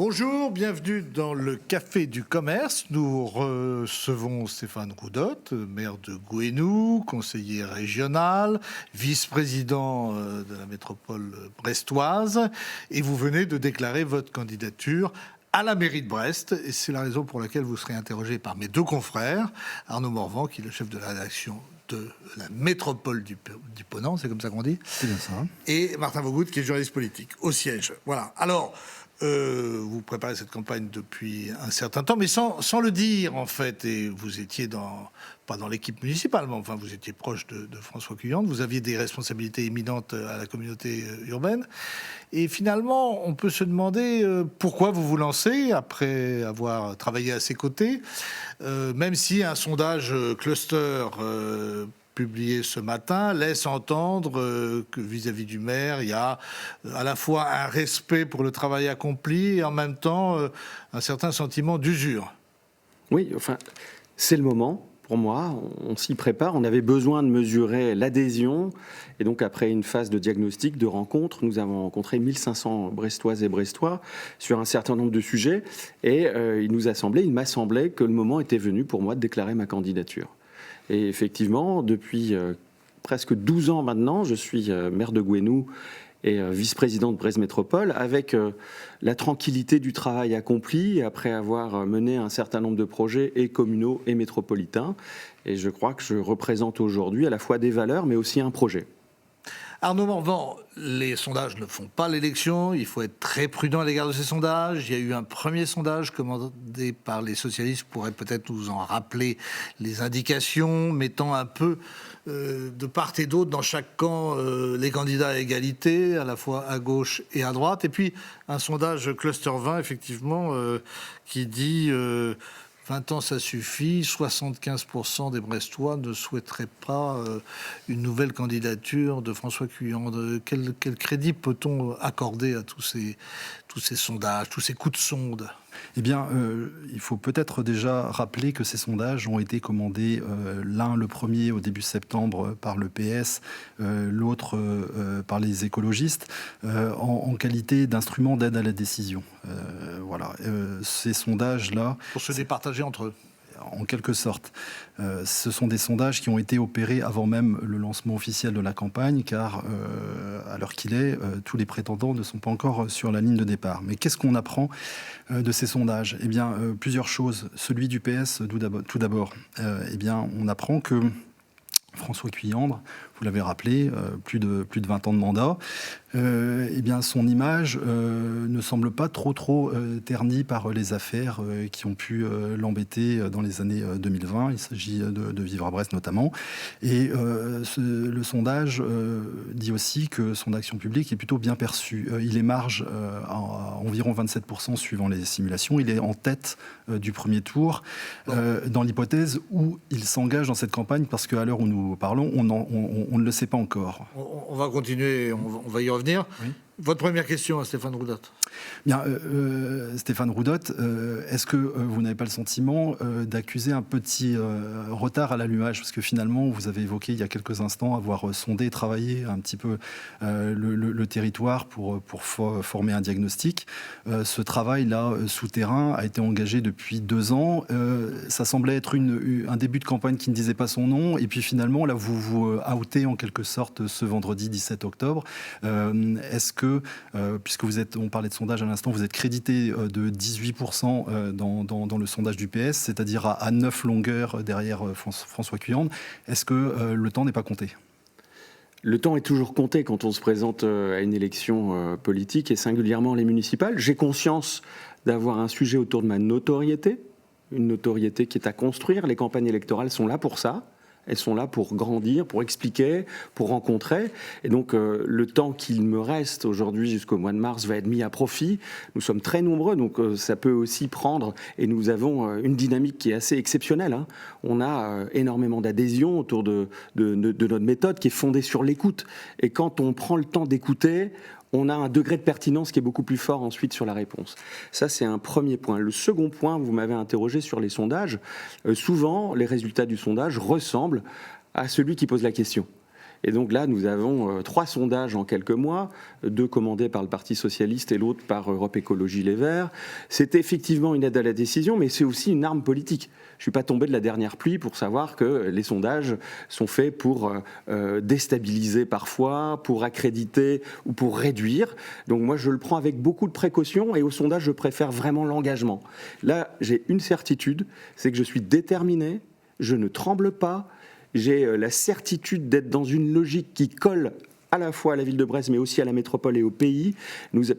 Bonjour, bienvenue dans le Café du Commerce. Nous recevons Stéphane Roudotte, maire de Gouesnou, conseiller régional, vice-président de la métropole brestoise. Et vous venez de déclarer votre candidature à la mairie de Brest. Et c'est la raison pour laquelle vous serez interrogé par mes deux confrères, Arnaud Morvan, qui est le chef de la rédaction de la métropole du Ponant, c'est comme ça qu'on dit. C'est bien ça. Et Martin Vaugout, qui est journaliste politique, au siège. Voilà. Alors, vous préparez cette campagne depuis un certain temps, mais sans le dire, en fait. Et vous étiez pas dans l'équipe municipale, mais enfin, vous étiez proche de François Cuyante. Vous aviez des responsabilités éminentes à la communauté urbaine. Et finalement, on peut se demander pourquoi vous vous lancez après avoir travaillé à ses côtés, même si un sondage cluster publié ce matin laisse entendre que vis-à-vis du maire, il y a à la fois un respect pour le travail accompli et en même temps un certain sentiment d'usure. Oui, enfin, c'est le moment. Pour moi, on s'y prépare. On avait besoin de mesurer l'adhésion. Et donc, après une phase de diagnostic, de rencontre, nous avons rencontré 1500 Brestoises et Brestois sur un certain nombre de sujets. Et il m'a semblé que le moment était venu pour moi de déclarer ma candidature. Et effectivement, depuis presque 12 ans maintenant, je suis maire de Gouesnou et vice-président de Brest Métropole, avec la tranquillité du travail accompli, après avoir mené un certain nombre de projets et communaux et métropolitains. Et je crois que je représente aujourd'hui à la fois des valeurs, mais aussi un projet. Arnaud Morvan, les sondages ne font pas l'élection, il faut être très prudent à l'égard de ces sondages. Il y a eu un premier sondage commandé par les socialistes, pourrait peut-être nous en rappeler les indications, mettant un peu de part et d'autre dans chaque camp les candidats à égalité, à la fois à gauche et à droite. Et puis un sondage Cluster 20, effectivement, qui dit 20 ans, ça suffit. 75% des Brestois ne souhaiteraient pas une nouvelle candidature de François Cuyante. Quel crédit peut-on accorder à tous ces sondages, tous ces coups de sonde ? Eh bien, il faut peut-être déjà rappeler que ces sondages ont été commandés, l'un le premier au début septembre par le PS, l'autre par les écologistes, en qualité d'instrument d'aide à la décision. Voilà, ces sondages-là... Pour se départager entre eux. En quelque sorte. Ce sont des sondages qui ont été opérés avant même le lancement officiel de la campagne, car à l'heure qu'il est, tous les prétendants ne sont pas encore sur la ligne de départ. Mais qu'est-ce qu'on apprend de ces sondages ? Eh bien, plusieurs choses. Celui du PS, tout d'abord. Eh bien, on apprend que François Cuyante, vous l'avez rappelé, plus de 20 ans de mandat, eh bien son image ne semble pas trop ternie par les affaires qui ont pu l'embêter dans les années 2020. Il s'agit de Vivre à Brest notamment. Et le sondage dit aussi que son action publique est plutôt bien perçue. Il émarge à environ 27% suivant les simulations. Il est en tête du premier tour dans l'hypothèse où il s'engage dans cette campagne, parce qu'à l'heure où nous parlons, on ne le sait pas encore. On va continuer, on va y revenir. Oui. Votre première question à Stéphane Roudotte. Bien, Stéphane Roudotte, est-ce que vous n'avez pas le sentiment d'accuser un petit retard à l'allumage ? Parce que finalement, vous avez évoqué il y a quelques instants avoir sondé et travaillé un petit peu le territoire pour former un diagnostic. Ce travail-là, souterrain, a été engagé depuis 2 ans. Ça semblait être un début de campagne qui ne disait pas son nom. Et puis finalement, là, vous vous outez en quelque sorte ce vendredi 17 octobre. Est-ce que, puisque on parlait de sondage à l'instant, vous êtes crédité de 18% dans le sondage du PS, c'est-à-dire à 9 longueurs derrière François Cuyante. Est-ce que le temps n'est pas compté ? Le temps est toujours compté quand on se présente à une élection politique, et singulièrement les municipales. J'ai conscience d'avoir un sujet autour de ma notoriété, une notoriété qui est à construire. Les campagnes électorales sont là pour ça. Elles sont là pour grandir, pour expliquer, pour rencontrer. Et donc, le temps qu'il me reste aujourd'hui jusqu'au mois de mars va être mis à profit. Nous sommes très nombreux, donc ça peut aussi prendre. Et nous avons une dynamique qui est assez exceptionnelle. Hein. On a énormément d'adhésion autour de notre méthode qui est fondée sur l'écoute. Et quand on prend le temps d'écouter, on a un degré de pertinence qui est beaucoup plus fort ensuite sur la réponse. Ça, c'est un premier point. Le second point, vous m'avez interrogé sur les sondages. Souvent, les résultats du sondage ressemblent à celui qui pose la question. Et donc là, nous avons 3 sondages en quelques mois, 2 commandés par le Parti socialiste et l'autre par Europe Écologie Les Verts. C'est effectivement une aide à la décision, mais c'est aussi une arme politique. Je ne suis pas tombé de la dernière pluie pour savoir que les sondages sont faits pour déstabiliser parfois, pour accréditer ou pour réduire. Donc moi, je le prends avec beaucoup de précaution et au sondage, je préfère vraiment l'engagement. Là, j'ai une certitude, c'est que je suis déterminé, je ne tremble pas, j'ai la certitude d'être dans une logique qui colle à la fois à la ville de Brest, mais aussi à la métropole et au pays.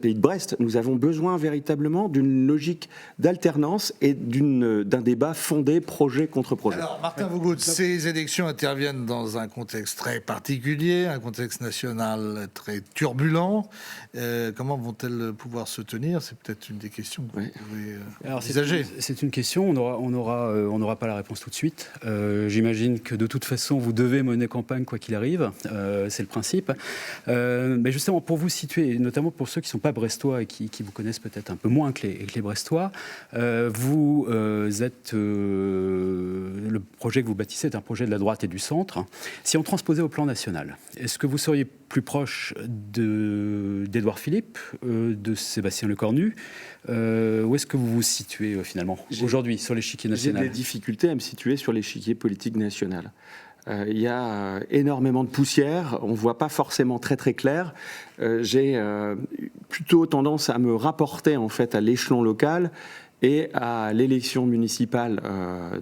Pays de Brest, nous avons besoin véritablement d'une logique d'alternance et d'un débat fondé projet contre projet. Alors, Martin Vogel, ces élections interviennent dans un contexte très particulier, un contexte national très turbulent. Comment vont-elles pouvoir se tenir? C'est peut-être une des questions que vous pouvez envisager. C'est une question, on n'aura pas la réponse tout de suite. J'imagine que de toute façon, vous devez mener campagne quoi qu'il arrive, c'est le principe. Mais justement, pour vous situer, notamment pour ceux qui ne sont pas brestois et qui vous connaissent peut-être un peu moins que les brestois, vous êtes... le projet que vous bâtissez est un projet de la droite et du centre. Si on transposait au plan national, est-ce que vous seriez plus proche d'Édouard Philippe, de Sébastien Lecornu, où est-ce que vous vous situez finalement aujourd'hui sur l'échiquier national? J'ai des difficultés à me situer sur l'échiquier politique national. Il y a énormément de poussière, on ne voit pas forcément très très clair. J'ai plutôt tendance à me rapporter en fait à l'échelon local et à l'élection municipale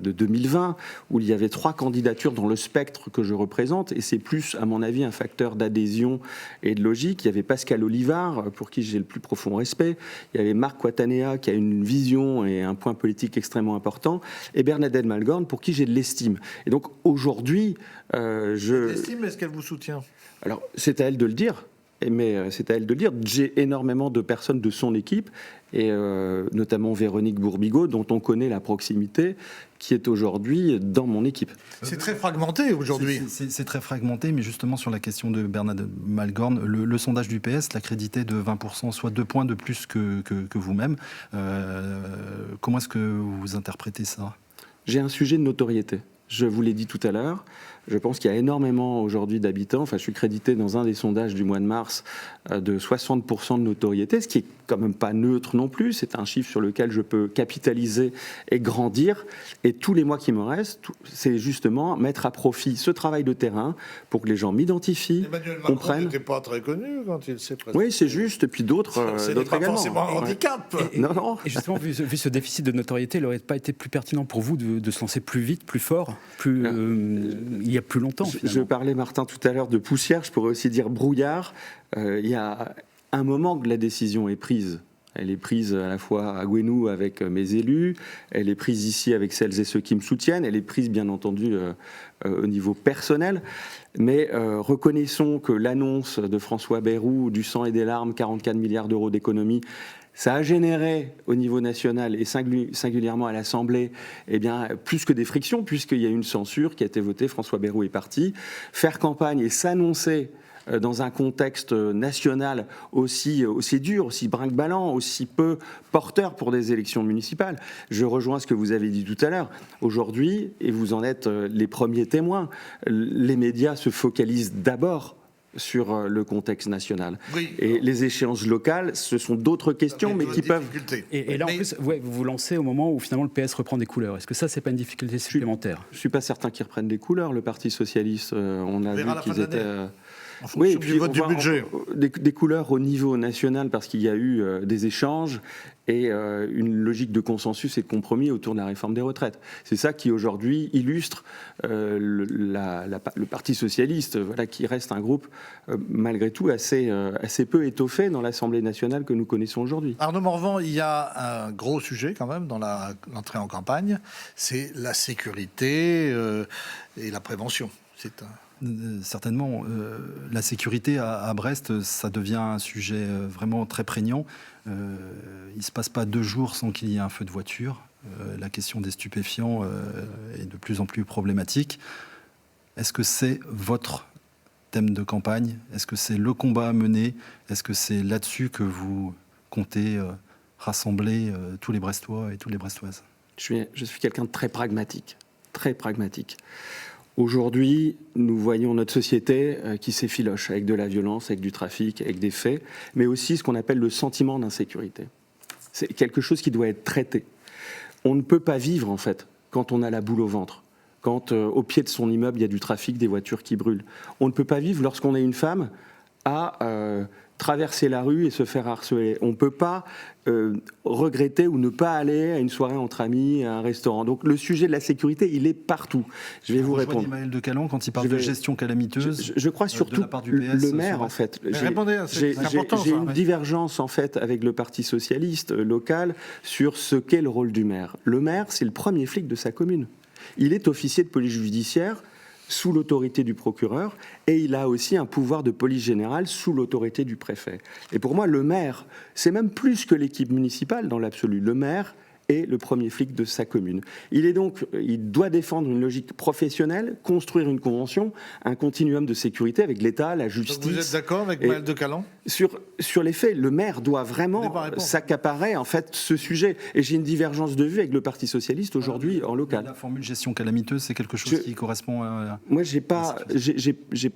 de 2020, où il y avait 3 candidatures dans le spectre que je représente, et c'est plus, à mon avis, un facteur d'adhésion et de logique. Il y avait Pascal Olivard, pour qui j'ai le plus profond respect, il y avait Marc Ouattanea, qui a une vision et un point politique extrêmement important, et Bernadette Malgorn, pour qui j'ai de l'estime. Et donc, aujourd'hui, L'estime, est-ce qu'elle vous soutient? Alors, c'est à elle de le dire. Mais c'est à elle de le dire. J'ai énormément de personnes de son équipe, et notamment Véronique Bourbigaud, dont on connaît la proximité, qui est aujourd'hui dans mon équipe. C'est très fragmenté aujourd'hui. C'est très fragmenté, mais justement sur la question de Bernadette Malgorn, le sondage du PS l'accréditait de 20%, soit 2 points de plus que vous-même. Comment est-ce que vous interprétez ça? J'ai un sujet de notoriété. Je vous l'ai dit tout à l'heure. Je pense qu'il y a énormément aujourd'hui d'habitants. Enfin, je suis crédité dans un des sondages du mois de mars de 60% de notoriété, ce qui est quand même pas neutre non plus. C'est un chiffre sur lequel je peux capitaliser et grandir. Et tous les mois qui me restent, c'est justement mettre à profit ce travail de terrain pour que les gens m'identifient, Emmanuel Macron comprennent. n'était pas très connu quand il s'est présenté. Oui, c'est juste. Et puis d'autres pas également. forcément un handicap. Non. Et justement, vu ce déficit de notoriété, il n'aurait pas été plus pertinent pour vous de se lancer plus vite, plus fort, il y a plus longtemps finalement. Je parlais, Martin, tout à l'heure de poussière, je pourrais aussi dire brouillard. Il y a un moment que la décision est prise. Elle est prise à la fois à Gouesnou avec mes élus, elle est prise ici avec celles et ceux qui me soutiennent, elle est prise bien entendu au niveau personnel. Mais reconnaissons que l'annonce de François Bayrou, du sang et des larmes, 44 milliards d'euros d'économie, ça a généré au niveau national et singulièrement à l'Assemblée, eh bien, plus que des frictions, puisqu'il y a une censure qui a été votée, François Bayrou est parti. Faire campagne et s'annoncer dans un contexte national aussi dur, aussi brinque-ballant, aussi peu porteur pour des élections municipales. Je rejoins ce que vous avez dit tout à l'heure. Aujourd'hui, et vous en êtes les premiers témoins, les médias se focalisent d'abord sur le contexte national. Oui. Et les échéances locales, ce sont d'autres questions, mais qui peuvent... Et là, en plus, vous vous lancez au moment où finalement le PS reprend des couleurs. Est-ce que ça, c'est pas une difficulté supplémentaire? Je ne suis pas certain qu'ils reprennent des couleurs. Le Parti socialiste, on a vu qu'ils étaient... En fonction du vote du budget. Des couleurs au niveau national, parce qu'il y a eu des échanges et une logique de consensus et de compromis autour de la réforme des retraites. C'est ça qui aujourd'hui illustre le Parti socialiste, voilà, qui reste un groupe malgré tout assez peu étoffé dans l'Assemblée nationale que nous connaissons aujourd'hui. Arnaud Morvan, il y a un gros sujet quand même dans l'entrée en campagne, c'est la sécurité et la prévention. C'est un... Certainement, la sécurité à Brest, ça devient un sujet vraiment très prégnant. Il ne se passe pas 2 jours sans qu'il y ait un feu de voiture. La question des stupéfiants est de plus en plus problématique. Est-ce que c'est votre thème de campagne? Est-ce que c'est le combat à mener? Est-ce que c'est là-dessus que vous comptez rassembler tous les Brestois et toutes les Brestoises? Je suis quelqu'un de très pragmatique. Très pragmatique. Aujourd'hui, nous voyons notre société qui s'effiloche avec de la violence, avec du trafic, avec des faits, mais aussi ce qu'on appelle le sentiment d'insécurité. C'est quelque chose qui doit être traité. On ne peut pas vivre, en fait, quand on a la boule au ventre, quand au pied de son immeuble, il y a du trafic, des voitures qui brûlent. On ne peut pas vivre lorsqu'on est une femme à traverser la rue et se faire harceler. On ne peut pas regretter ou ne pas aller à une soirée entre amis, à un restaurant. Donc le sujet de la sécurité, il est partout. Je vais vous répondre. Maël de Calan, quand il parle de gestion calamiteuse, je crois surtout le maire, en fait. J'ai une divergence, en fait, avec le Parti socialiste local sur ce qu'est le rôle du maire. Le maire, c'est le premier flic de sa commune. Il est officier de police judiciaire sous l'autorité du procureur, et il a aussi un pouvoir de police générale sous l'autorité du préfet. Et pour moi, le maire, c'est même plus que l'équipe municipale dans l'absolu. Le maire est le premier flic de sa commune. Il doit défendre une logique professionnelle, construire une convention, un continuum de sécurité avec l'État, la justice. Donc vous êtes d'accord avec Maël de Calan ? Sur les faits, le maire doit vraiment s'accaparer en fait ce sujet. Et j'ai une divergence de vue avec le Parti socialiste aujourd'hui en local. La formule gestion calamiteuse, c'est quelque chose qui correspond à... Moi,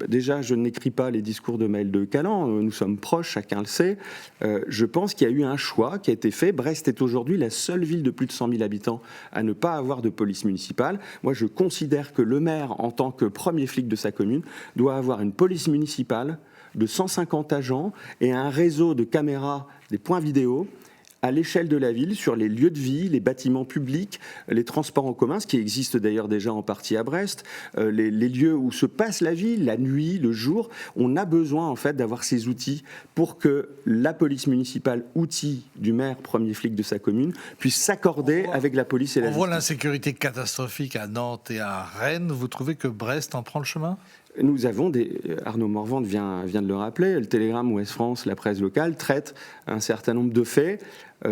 déjà, je n'écris pas les discours de Maël de Calan. Nous sommes proches, chacun le sait. Je pense qu'il y a eu un choix qui a été fait. Brest est aujourd'hui la seule ville de plus de 100 000 habitants à ne pas avoir de police municipale. Moi, je considère que le maire, en tant que premier flic de sa commune, doit avoir une police municipale de 150 agents et un réseau de caméras, des points vidéo, à l'échelle de la ville, sur les lieux de vie, les bâtiments publics, les transports en commun, ce qui existe d'ailleurs déjà en partie à Brest, les lieux où se passe la vie, la nuit, le jour. On a besoin en fait d'avoir ces outils pour que la police municipale, outil du maire, premier flic de sa commune, puisse s'accorder avec la police et la justice. On voit l'insécurité catastrophique à Nantes et à Rennes. Vous trouvez que Brest en prend le chemin ? Nous avons Arnaud Morvan vient de le rappeler, le Télégramme, Ouest France, la presse locale traite un certain nombre de faits,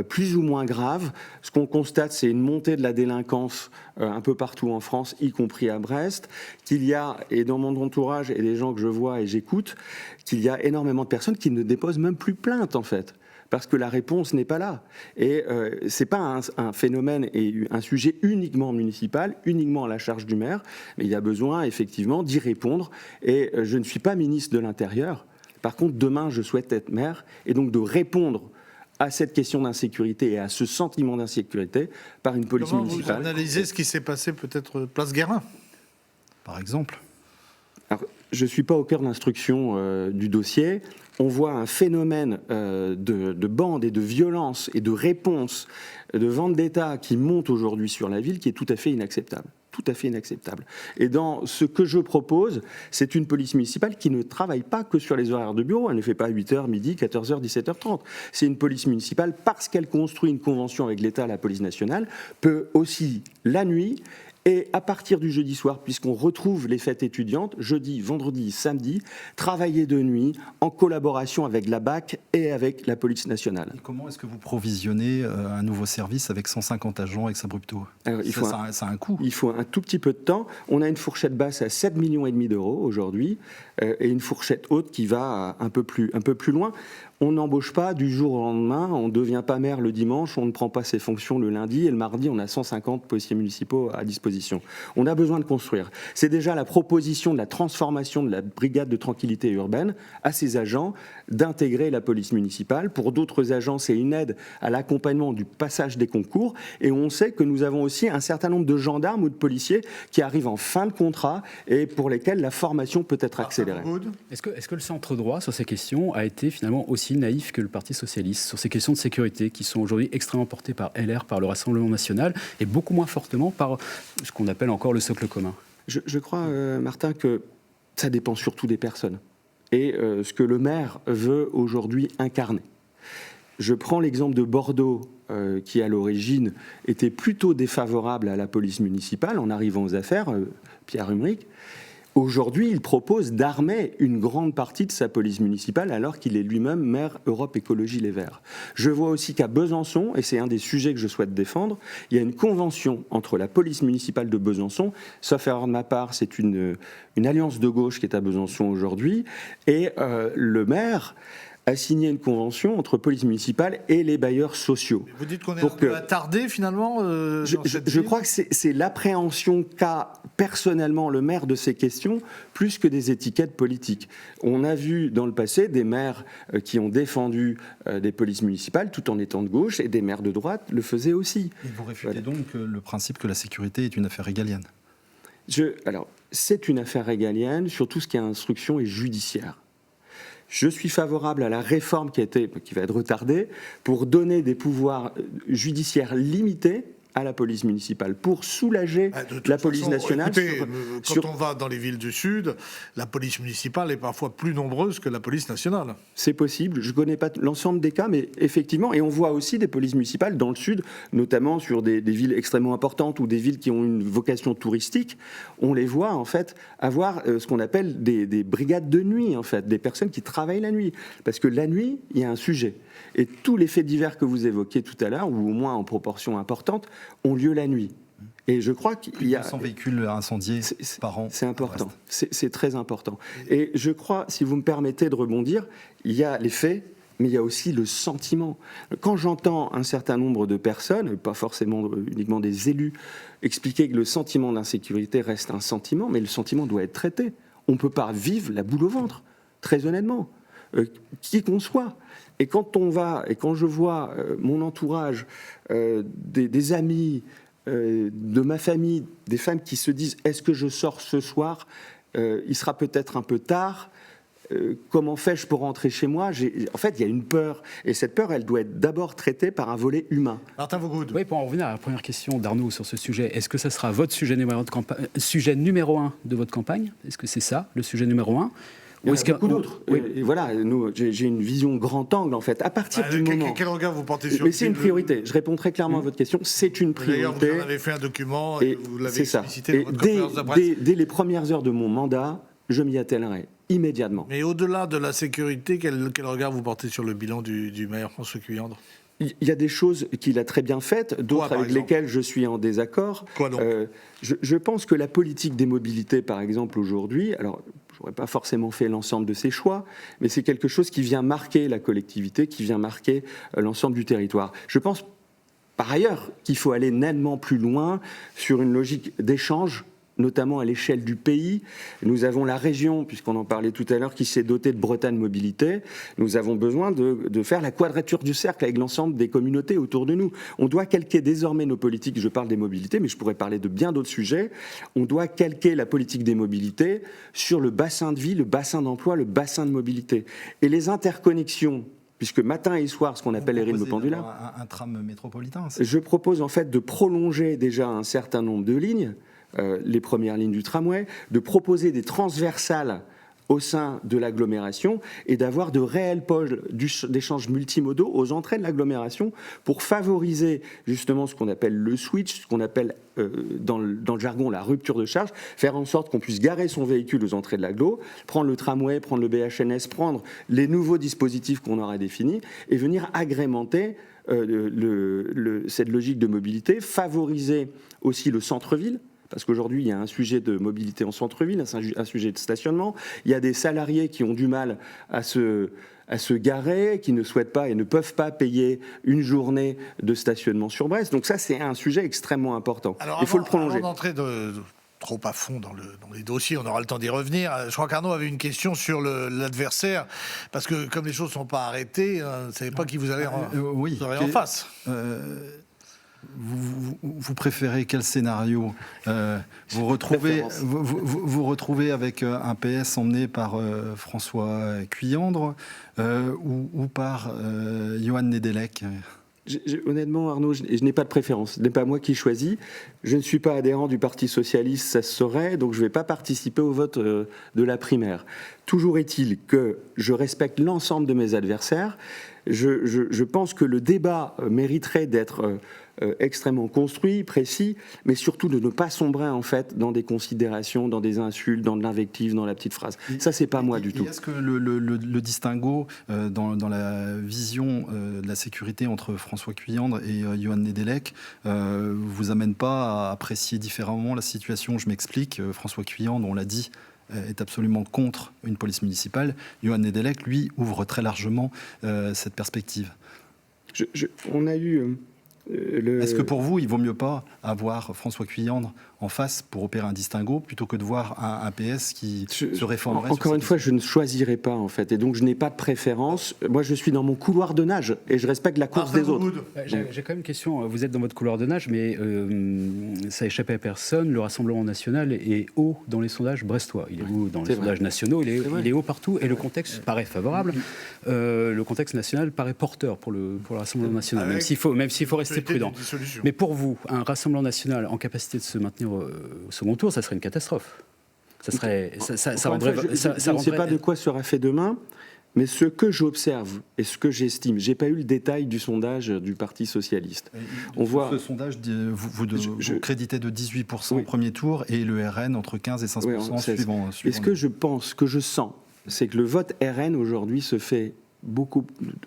plus ou moins graves. Ce qu'on constate, c'est une montée de la délinquance un peu partout en France, y compris à Brest, qu'il y a, et dans mon entourage et des gens que je vois et j'écoute, qu'il y a énormément de personnes qui ne déposent même plus plainte en fait. Parce que la réponse n'est pas là. Et ce n'est pas un phénomène et un sujet uniquement municipal, uniquement à la charge du maire, mais il y a besoin effectivement d'y répondre. Et je ne suis pas ministre de l'Intérieur. Par contre, demain, je souhaite être maire, et donc de répondre à cette question d'insécurité et à ce sentiment d'insécurité par une police municipale. Vous analysez ce qui s'est passé peut-être place Guérin, par exemple? Alors, je ne suis pas au cœur de l'instruction du dossier. On voit un phénomène de bande et de violence et de réponse, de vendetta qui monte aujourd'hui sur la ville, qui est tout à fait inacceptable. Tout à fait inacceptable. Et dans ce que je propose, c'est une police municipale qui ne travaille pas que sur les horaires de bureau. Elle ne fait pas 8h, midi, 14h, 17h30. C'est une police municipale, parce qu'elle construit une convention avec l'État, la police nationale, peut aussi, la nuit, et à partir du jeudi soir, puisqu'on retrouve les fêtes étudiantes, jeudi, vendredi, samedi, travailler de nuit en collaboration avec la BAC et avec la police nationale. Et comment est-ce que vous provisionnez un nouveau service avec 150 agents ex-abrupto? Ça a un coût. Il faut un tout petit peu de temps. On a une fourchette basse à 7,5 millions d'euros aujourd'hui et une fourchette haute qui va un peu plus loin. On n'embauche pas du jour au lendemain, on ne devient pas maire le dimanche, on ne prend pas ses fonctions le lundi, et le mardi, on a 150 policiers municipaux à disposition. On a besoin de construire. C'est déjà la proposition de la transformation de la brigade de tranquillité urbaine à ses agents d'intégrer la police municipale. Pour d'autres agents, c'est une aide à l'accompagnement du passage des concours, et on sait que nous avons aussi un certain nombre de gendarmes ou de policiers qui arrivent en fin de contrat et pour lesquels la formation peut être accélérée. Est-ce que le centre droit, sur ces questions, a été finalement aussi naïf que le Parti socialiste sur ces questions de sécurité qui sont aujourd'hui extrêmement portées par LR, par le Rassemblement national, et beaucoup moins fortement par ce qu'on appelle encore le socle commun? Je crois, Martin, que ça dépend surtout des personnes et ce que le maire veut aujourd'hui incarner. Je prends l'exemple de Bordeaux, qui à l'origine était plutôt défavorable à la police municipale en arrivant aux affaires, Pierre Humric. Aujourd'hui, il propose d'armer une grande partie de sa police municipale alors qu'il est lui-même maire Europe Écologie Les Verts. Je vois aussi qu'à Besançon, et c'est un des sujets que je souhaite défendre, il y a une convention entre la police municipale de Besançon, sauf erreur de ma part, c'est une alliance de gauche qui est à Besançon aujourd'hui, et le maire a signé une convention entre police municipale et les bailleurs sociaux. Vous dites qu'on est Pour un peu que- attardé finalement Je crois que c'est l'appréhension qu'a personnellement le maire de ces questions plus que des étiquettes politiques. On a vu dans le passé des maires qui ont défendu des polices municipales tout en étant de gauche, et des maires de droite le faisaient aussi. Et vous réfutez donc le principe que la sécurité est une affaire régalienne? Alors, c'est une affaire régalienne sur tout ce qui est instruction et judiciaire. Je suis favorable à la réforme qui va être retardée pour donner des pouvoirs judiciaires limités à la police municipale, pour soulager De toute la police façon, nationale. écoutez, quand on va dans les villes du Sud, la police municipale est parfois plus nombreuse que la police nationale. C'est possible, je ne connais pas l'ensemble des cas, mais effectivement, et on voit aussi des polices municipales dans le Sud, notamment sur des villes extrêmement importantes ou des villes qui ont une vocation touristique, on les voit en fait avoir ce qu'on appelle des brigades de nuit, en fait, des personnes qui travaillent la nuit. Parce que la nuit, il y a un sujet. Et tous les faits divers que vous évoquiez tout à l'heure, ou au moins en proportion importante, ont lieu la nuit. Et je crois qu'il y a... 200 véhicules incendiés par an. C'est important, c'est très important. Et je crois, si vous me permettez de rebondir, il y a les faits, mais il y a aussi le sentiment. Quand j'entends un certain nombre de personnes, pas forcément uniquement des élus, expliquer que le sentiment d'insécurité reste un sentiment, mais le sentiment doit être traité. On ne peut pas vivre la boule au ventre, très honnêtement, qui qu'on soit. Et quand je vois mon entourage, des amis, de ma famille, des femmes qui se disent « est-ce que je sors ce soir ? Il sera peut-être un peu tard. Comment fais-je pour rentrer chez moi ?» En fait, il y a une peur. Et cette peur, elle doit être d'abord traitée par un volet humain. Martin Vaugoud. Oui, pour en revenir à la première question d'Arnaud sur ce sujet, est-ce que ça sera votre sujet numéro 1 de votre campagne? Est-ce que c'est ça, le sujet numéro 1? Il y en a beaucoup d'autres. Oui. Et voilà, j'ai une vision grand angle, en fait. À partir du moment... Quel regard vous portez sur... Mais c'est une priorité. Je réponds très clairement à votre question. C'est une priorité. D'ailleurs, vous en avez fait un document et vous l'avez explicité dans votre conférence de presse. Dès les premières heures de mon mandat, je m'y attellerai immédiatement. Mais au-delà de la sécurité, quel regard vous portez sur le bilan du maire François Cuyandre? Il y a des choses qu'il a très bien faites, d'autres avec lesquelles je suis en désaccord. Quoi donc? Je pense que la politique des mobilités, par exemple, aujourd'hui, alors je n'aurais pas forcément fait l'ensemble de ces choix, mais c'est quelque chose qui vient marquer la collectivité, qui vient marquer l'ensemble du territoire. Je pense, par ailleurs, qu'il faut aller nettement plus loin sur une logique d'échange, notamment à l'échelle du pays. Nous avons la région, puisqu'on en parlait tout à l'heure, qui s'est dotée de Bretagne Mobilité. Nous avons besoin de faire la quadrature du cercle avec l'ensemble des communautés autour de nous. On doit calquer désormais nos politiques, je parle des mobilités, mais je pourrais parler de bien d'autres sujets. On doit calquer la politique des mobilités sur le bassin de vie, le bassin d'emploi, le bassin de mobilité. Et les interconnexions, puisque matin et soir, ce qu'on appelle les rythmes pendulaires. Un tram métropolitain. Je propose en fait de prolonger déjà un certain nombre de lignes, les premières lignes du tramway, de proposer des transversales au sein de l'agglomération et d'avoir de réels pôles d'échanges multimodaux aux entrées de l'agglomération pour favoriser justement ce qu'on appelle le switch, ce qu'on appelle dans le jargon la rupture de charge, faire en sorte qu'on puisse garer son véhicule aux entrées de l'agglo, prendre le tramway, prendre le BHNS, prendre les nouveaux dispositifs qu'on aura définis et venir agrémenter cette logique de mobilité, favoriser aussi le centre-ville. Parce qu'aujourd'hui, il y a un sujet de mobilité en centre-ville, un sujet de stationnement. Il y a des salariés qui ont du mal à se garer, qui ne souhaitent pas et ne peuvent pas payer une journée de stationnement sur Brest. Donc ça, c'est un sujet extrêmement important. Alors, il faut le prolonger. Avant d'entrer trop à fond dans les dossiers, on aura le temps d'y revenir. Je crois qu'Arnaud avait une question sur l'adversaire, parce que comme les choses ne sont pas arrêtées, vous ne savez pas qui vous avez en face. Vous préférez quel scénario vous retrouvez avec un PS emmené par François Cuyandre ou par Johan Nedelec? Honnêtement, Arnaud, je n'ai pas de préférence. Ce n'est pas moi qui choisis. Je ne suis pas adhérent du Parti socialiste, ça se saurait, donc je ne vais pas participer au vote de la primaire. Toujours est-il que je respecte l'ensemble de mes adversaires. Je pense que le débat mériterait d'être extrêmement construit, précis, mais surtout de ne pas sombrer en fait dans des considérations, dans des insultes, dans de l'invective, dans la petite phrase. Ça, c'est pas moi du tout. Est-ce que le distinguo dans la vision de la sécurité entre François Cuyandre et Johan Nedelec vous amène pas à apprécier différemment la situation? Je m'explique. François Cuyandre, on l'a dit, est absolument contre une police municipale. Johan Nedelec, lui, ouvre très largement cette perspective. On a eu... Est-ce que pour vous, il vaut mieux pas avoir François Cuillandre en face pour opérer un distinguo plutôt que de voir un PS qui se réformerait? Encore une fois, je ne choisirai pas en fait, et donc je n'ai pas de préférence. Moi, je suis dans mon couloir de nage et je respecte la course des autres. J'ai quand même une question. Vous êtes dans votre couloir de nage, mais ça échappé à personne. Le Rassemblement national est haut dans les sondages brestois. Il est haut dans les sondages nationaux. Il est haut partout, et le contexte paraît favorable. Le contexte national paraît porteur pour le Rassemblement national, même s'il faut rester prudent. Mais pour vous, un Rassemblement national en capacité de se maintenir au second tour, ça serait une catastrophe. Ça rendrait. Je ne sais pas de quoi sera fait demain, mais ce que j'observe et ce que j'estime, j'ai pas eu le détail du sondage du Parti socialiste. On voit ce sondage, vous créditez de 18% au premier tour et le RN entre 15 et 15% suivant. Et ce que je pense, que je sens, c'est que le vote RN aujourd'hui se fait de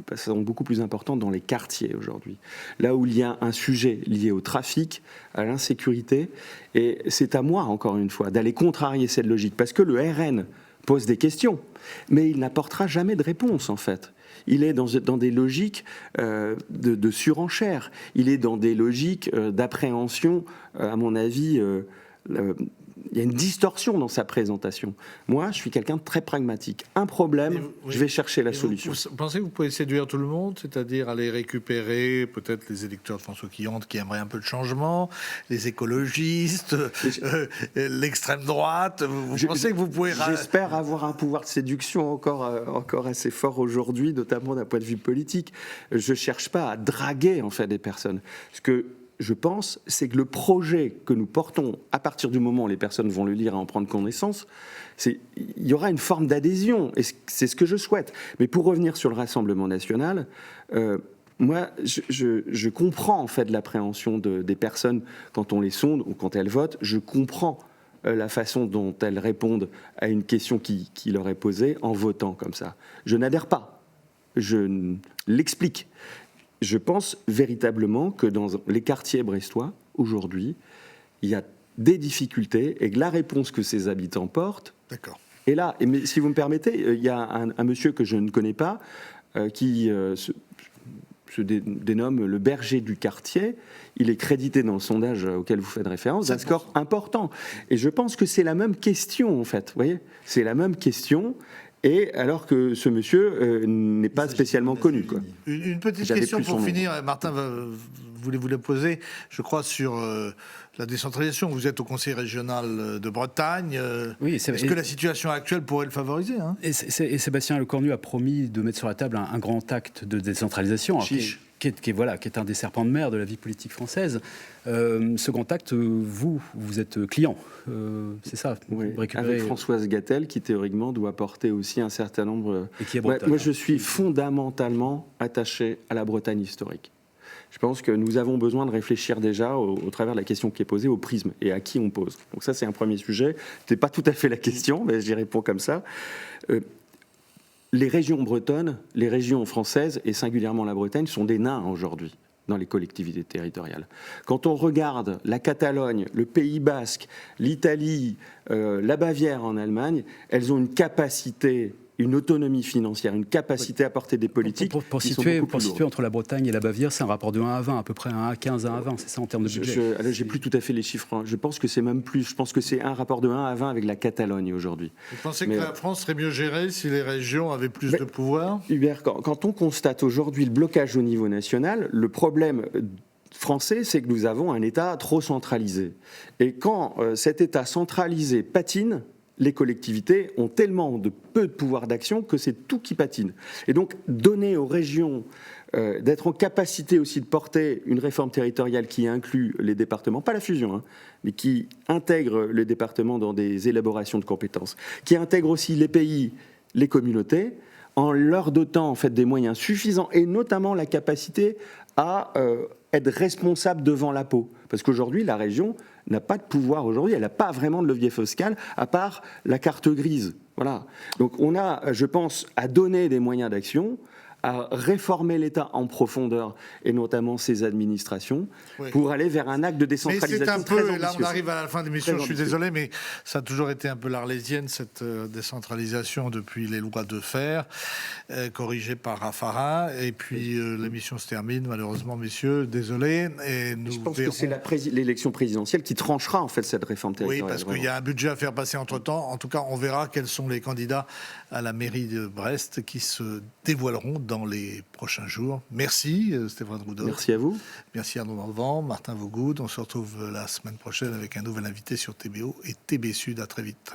façon beaucoup plus importante dans les quartiers aujourd'hui. Là où il y a un sujet lié au trafic, à l'insécurité, et c'est à moi, encore une fois, d'aller contrarier cette logique, parce que le RN pose des questions, mais il n'apportera jamais de réponse, en fait. Il est dans des logiques de surenchère, il est dans des logiques d'appréhension, à mon avis... il y a une distorsion dans sa présentation. Moi, je suis quelqu'un de très pragmatique. Un problème, je vais chercher la solution. Vous pensez que vous pouvez séduire tout le monde, c'est-à-dire aller récupérer peut-être les électeurs de François Cuillandre qui aimeraient un peu de changement, les écologistes, l'extrême droite? Vous pensez que vous pouvez... J'espère avoir un pouvoir de séduction encore assez fort aujourd'hui, notamment d'un point de vue politique. Je ne cherche pas à draguer en fait des personnes. Ce que je pense, c'est que le projet que nous portons, à partir du moment où les personnes vont le lire et en prendre connaissance, il y aura une forme d'adhésion, et c'est ce que je souhaite. Mais pour revenir sur le Rassemblement national, moi, je comprends en fait l'appréhension des personnes quand on les sonde ou quand elles votent. Je comprends la façon dont elles répondent à une question qui leur est posée en votant comme ça. Je n'adhère pas, je l'explique. Je pense véritablement que dans les quartiers brestois, aujourd'hui, il y a des difficultés et que la réponse que ces habitants portent est là. Mais si vous me permettez, il y a un monsieur que je ne connais pas qui se dénomme le berger du quartier. Il est crédité dans le sondage auquel vous faites référence d'un score important. Et je pense que c'est la même question, en fait. Vous voyez, c'est la même question. Et alors que ce monsieur n'est pas spécialement connu. Quoi. Une petite question pour finir. Martin, voulez-vous la poser, je crois, sur la décentralisation. Vous êtes au Conseil régional de Bretagne. Oui, est-ce que la situation actuelle pourrait le favoriser, hein? Et Sébastien Lecornu a promis de mettre sur la table un grand acte de décentralisation. Qui est un des serpents de mer de la vie politique française. Ce grand acte, vous êtes client, c'est ça? Avec Françoise Gatel, qui théoriquement doit porter aussi un certain nombre... Et qui est Bretagne, moi, je suis fondamentalement attaché à la Bretagne historique. Je pense que nous avons besoin de réfléchir déjà au travers de la question qui est posée, au prisme, et à qui on pose. Donc ça, c'est un premier sujet. Ce n'est pas tout à fait la question, mais j'y réponds comme ça. Les régions bretonnes, les régions françaises, et singulièrement la Bretagne, sont des nains aujourd'hui dans les collectivités territoriales. Quand on regarde la Catalogne, le Pays Basque, l'Italie, la Bavière en Allemagne, elles ont une capacité, une autonomie financière, une capacité à porter des politiques pour situer entre la Bretagne et la Bavière, c'est un rapport de 1 à 20, à peu près 1 à 15, 1 à 20, c'est ça en termes de budget? J'ai plus tout à fait les chiffres. Hein. Je pense que c'est même plus. Je pense que c'est un rapport de 1 à 20 avec la Catalogne aujourd'hui. Vous pensez que la France serait mieux gérée si les régions avaient plus de pouvoir? Hubert, quand on constate aujourd'hui le blocage au niveau national, le problème français, c'est que nous avons un État trop centralisé. Et quand cet État centralisé patine, les collectivités ont tellement de peu de pouvoir d'action que c'est tout qui patine. Et donc, donner aux régions d'être en capacité aussi de porter une réforme territoriale qui inclut les départements, pas la fusion, hein, mais qui intègre les départements dans des élaborations de compétences, qui intègre aussi les pays, les communautés, en leur dotant en fait des moyens suffisants et notamment la capacité à être responsable devant l'impôt. Parce qu'aujourd'hui, la région n'a pas de pouvoir aujourd'hui, elle n'a pas vraiment de levier fiscal à part la carte grise. Voilà. Donc on a, je pense, à donner des moyens d'action à réformer l'État en profondeur, et notamment ses administrations, Oui. pour aller vers un acte de Mais décentralisation c'est un très peu, ambitieux. là on arrive à la fin de l'émission, Très je suis ambitieux. désolé, mais ça a toujours été un peu l'arlésienne, cette décentralisation depuis les lois de fer, corrigées par Raffarin, et puis l'émission se termine, malheureusement, messieurs, désolé, et nous Je pense verrons... que c'est l'élection présidentielle qui tranchera en fait cette réforme Oui, territoriale. parce qu'il vraiment. y a un budget à faire passer entre-temps. En tout cas, on verra quels sont les candidats à la mairie de Brest qui se dévoileront dans les prochains jours. Merci Stéphane Roudot. Merci à vous. Merci Arnaud Morvan, Martin Vaugoud. On se retrouve la semaine prochaine avec un nouvel invité sur TBO et TB Sud. À très vite.